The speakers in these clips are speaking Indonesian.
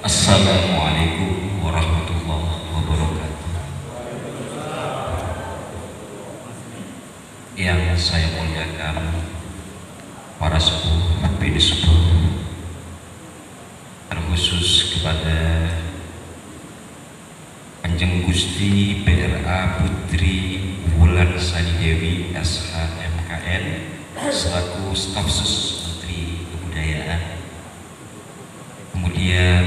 Assalamualaikum warahmatullahi wabarakatuh. Yang saya muliakan para sepuh, bini sepuh, terkhusus kepada Kanjeng Gusti BRA Putri Wulan Sari Dewi SHMKN selaku staf sus Menteri Kebudayaan. Kemudian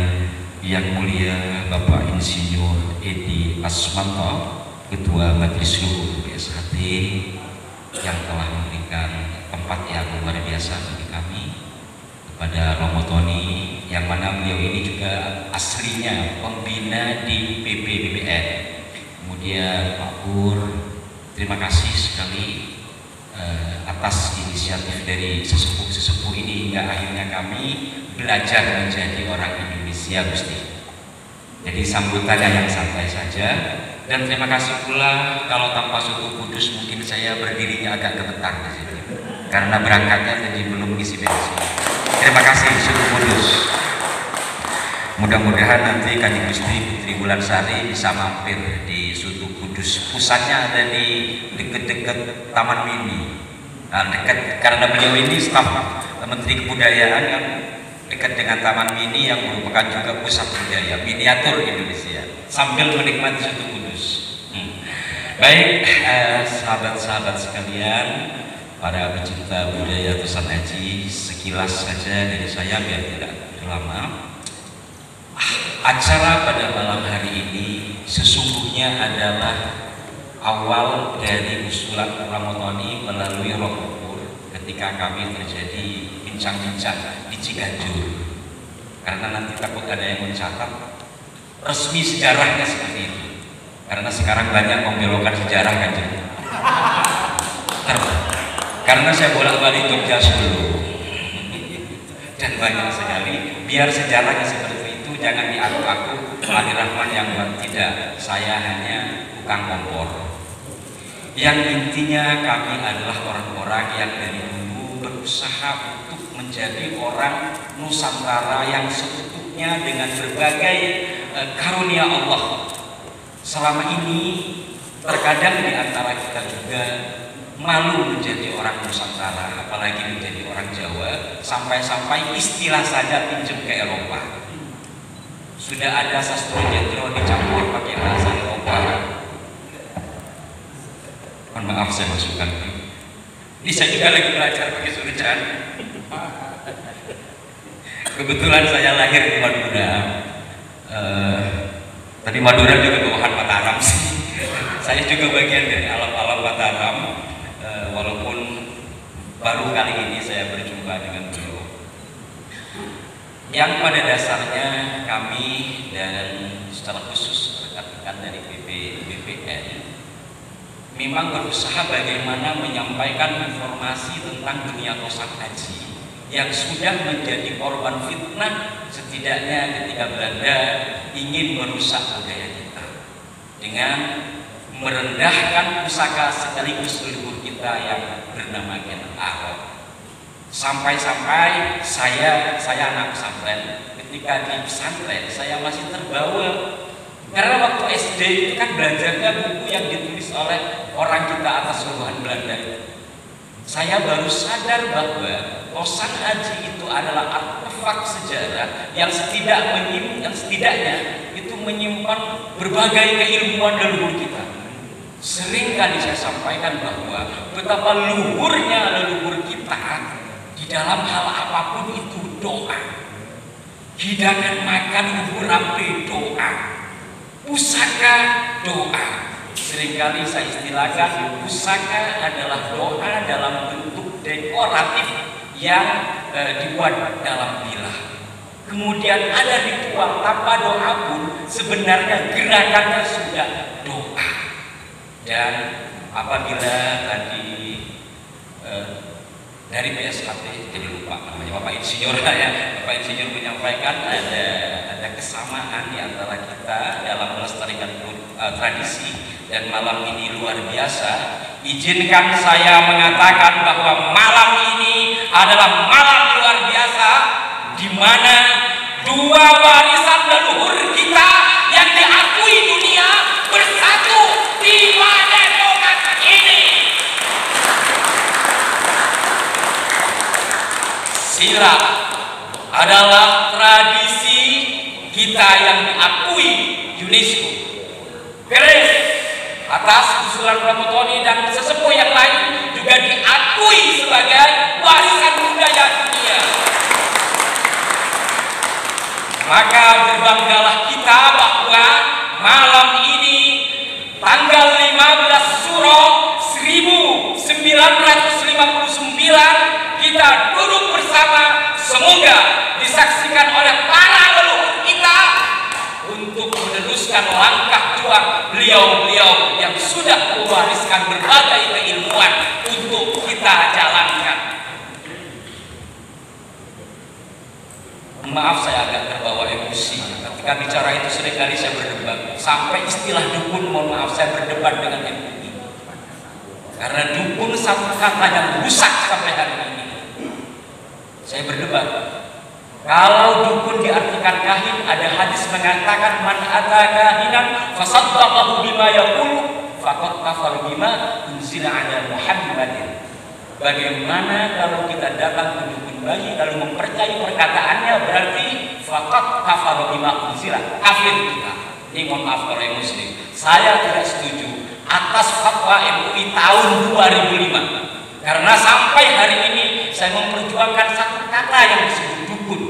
yang mulia Bapak Insinyur Edi Asmanto, Ketua Majelis Luhur BSHT, yang telah memberikan tempat yang luar biasa bagi kami, kepada Romo Tony, yang mana beliau ini juga aslinya pembina di PPBBN. Kemudian Pak Pur, terima kasih sekali atas inisiatif dari sesepuh-sesepuh ini hingga akhirnya kami belajar menjadi orang Indonesia, Gusti. Jadi sambutannya yang santai saja, dan terima kasih pula kalau tanpa suku Kudus mungkin saya berdirinya agak gemetar di sini karena berangkatnya tadi belum isi bensin. Terima kasih suku Kudus. Mudah-mudahan nanti Kanjeng Gusti Putri Wulan Sari bisa mampir di Sutu Kudus. Pusatnya ada di dekat-dekat Taman Mini. Nah, dekat karena beliau ini staf Menteri Kebudayaan kan, dekat dengan Taman Mini yang merupakan juga pusat budaya miniatur Indonesia sambil menikmati Sutu Kudus. Baik, sahabat-sahabat sekalian, para pecinta budaya Tusan Haji, sekilas saja dari saya biar tidak lama. Acara pada malam hari ini sesungguhnya adalah awal dari usulan Romo Tony melalui Romo Pur ketika kami terjadi bincang-bincang di Ciganjur, karena nanti takut ada yang mencatat resmi sejarahnya seperti itu, karena sekarang banyak membelokkan sejarah kan, karena saya bolak-balik Jogja dulu dan banyak sekali. Biar sejarahnya seperti itu, jangan diaku-aku Ali Rahman yang buat, tidak, saya hanya tukang kompor. Yang intinya kami adalah orang-orang yang dari dulu berusaha untuk menjadi orang Nusantara yang seutuhnya dengan berbagai karunia Allah. Selama ini terkadang di antara kita juga malu menjadi orang Nusantara, apalagi menjadi orang Jawa, sampai-sampai istilah saja pinjam ke Eropa. Sudah ada sastro jetro dicampur pakai bahasa Eropa. Mohon maaf saya masukkan. Ini saya juga lagi belajar pakai Sunda. Kebetulan saya lahir di Madura. Tadi Madura juga bawahan Mataram sih. Saya juga bagian dari alam-alam Mataram. Walaupun baru kali ini saya berjumpa dengan beliau, yang pada dasarnya kami dan secara khusus rekan-rekan dari PPBBN memang berusaha bagaimana menyampaikan informasi tentang dunia Tusan Haji yang sudah menjadi korban fitnah setidaknya ketika Belanda ingin merusak budaya kita dengan merendahkan pusaka sekaligus leluhur kita yang bernama Gen Arok. Sampai-sampai saya anak pesantren, ketika di pesantren saya masih terbawa, karena waktu SD itu kan belajarnya buku yang ditulis oleh orang kita atas suruhan Belanda. Saya baru sadar bahwa Tusan Haji itu adalah artefak sejarah yang setidaknya itu menyimpan berbagai keilmuan leluhur kita. Sering kali saya sampaikan bahwa betapa luhurnya leluhur kita di dalam hal apapun itu doa. Hidangan makan ubur rampe doa, pusaka doa. Seringkali saya istilahkan pusaka adalah doa dalam bentuk dekoratif yang dibuat dalam bilah. Kemudian ada ritual tanpa doa pun sebenarnya gerakannya sudah doa. Dan apabila tadi dari BSHT, jadi lupa namanya, Bapak Insinyur ya, Bapak Insinyur menyampaikan ada kesamaan di antara kita dalam melestarikan tradisi, dan malam ini luar biasa. Izinkan saya mengatakan bahwa malam adalah malam luar biasa di mana dua warisan sirah adalah tradisi kita yang diakui UNESCO. Keris atas usulan Pramutoni dan sesepuh yang lain juga diakui sebagai warisan budaya dunia. Maka berbanggalah kita bahwa malam ini tanggal 15 Suro 1959 kita duduk bersama, semoga disaksikan oleh para leluhur kita untuk meneruskan langkah juang beliau-beliau yang sudah mewariskan berbagai keilmuan untuk kita jalankan. Maaf saya agak terbawa emosi ketika bicara itu. Seringkali saya berdebat sampai istilah dukun, mohon maaf saya berdebat dengan MUI karena dukun satu kata yang rusak sampai hari ini. Saya berdebat, kalau dukun diartikan kahin, ada hadis mengatakan man ata kahinan fasaddaqahu bima yaqulu faqad kafara bima unzila ala Muhammadin. Bagaimana kalau kita datang ke dukun bayi lalu mempercayai perkataannya, berarti faqad kafara bima unzila, kafir kita. Ini mohon maaf kalau yang muslim, saya tidak setuju atas fatwa MUI tahun 2005 karena sampai hari ini saya memperjuangkan satu kata yang disebut dukun.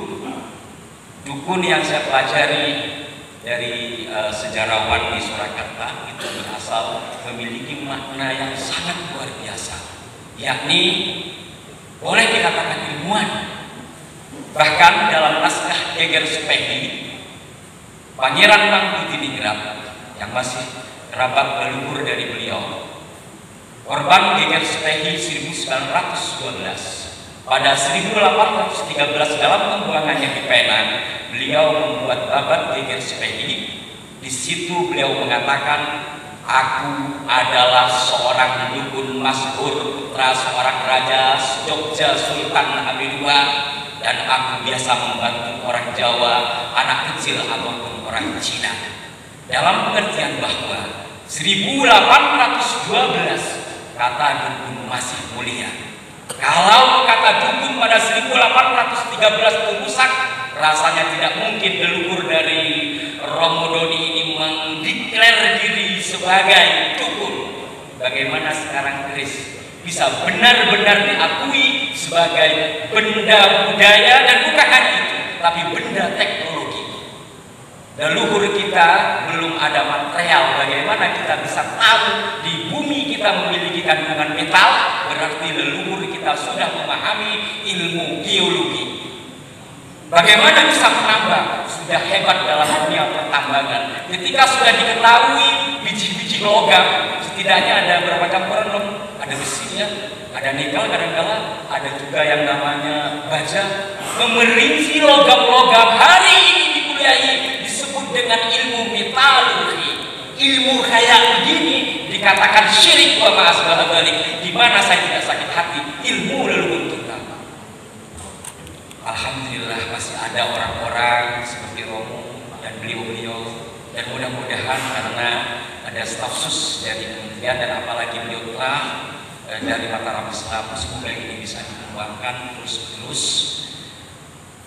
Dukun yang saya pelajari dari sejarawan di Surakarta itu berasal memiliki makna yang sangat luar biasa, yakni boleh dikatakan ilmuwan. Bahkan dalam naskah Geger Spehi, Pangeran Mangkuniningrat yang masih kerabat leluhur dari beliau, korban Geger Spehi 1912, pada 1813 dalam pembuangannya di Penang, beliau membuat babat Geger Spehi. Di situ beliau mengatakan, aku adalah seorang dukun masyhur, putra seorang raja Jogja Sultan Hamid II, dan aku biasa membantu orang Jawa, anak kecil ataupun orang Cina. Dalam pengertian bahwa 1812 kata dukun masih mulia. Kalau kata dukun pada 1813 itu rusak, rasanya tidak mungkin leluhur dari Romo Doni ini mendeklar diri sebagai dukun. Bagaimana sekarang keris bisa benar-benar diakui sebagai benda budaya, dan bukan hanya itu, tapi benda teknologi. Leluhur kita belum ada material, bagaimana kita bisa tahu di bumi kita memiliki kandungan metal, berarti leluhur kita sudah memahami ilmu geologi. Bagaimana bisa menambang, sudah hebat dalam dunia pertambangan. Ketika sudah diketahui biji-biji logam, setidaknya ada berapa campuran, ada besinya, ada nikel kadang-kala, ada juga yang namanya baja. Memerinci logam-logam hari ini dikuliahi disebut dengan ilmu metalurgi. Ilmu kayak begini dikatakan syirik wa ma'asbah balik. Di mana saya tidak sakit hati, ilmu leluhur kita. Alhamdulillah masih ada orang-orang seperti Romo dan beliau-beliau, dan mudah-mudahan karena ada staf sus dari kementerian dan apalagi beliau telah dari Mataram Islam, semoga ini bisa dikembangkan terus-menerus.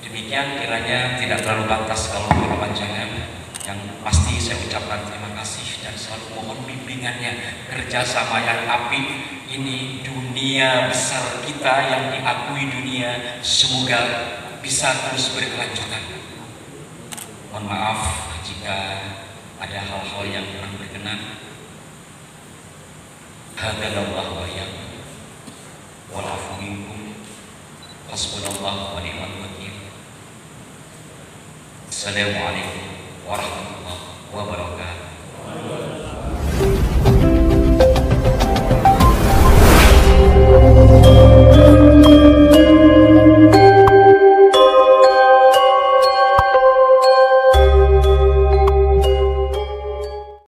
Demikian, kiranya tidak terlalu batas kalau berkepanjangan. Yang pasti saya ucapkan terima kasih dan selalu mohon bimbingannya, kerjasama yang apik ini, dunia besar kita yang diakui dunia, semoga bisa terus berkelanjutan. Mohon maaf jika ada hal-hal yang kurang berkenan. Hadallahu wa iyyakum wal afu minkum. Hasbunallahu wa ni'mal wakil. Assalamualaikum warahmatullahi wabarakatuh.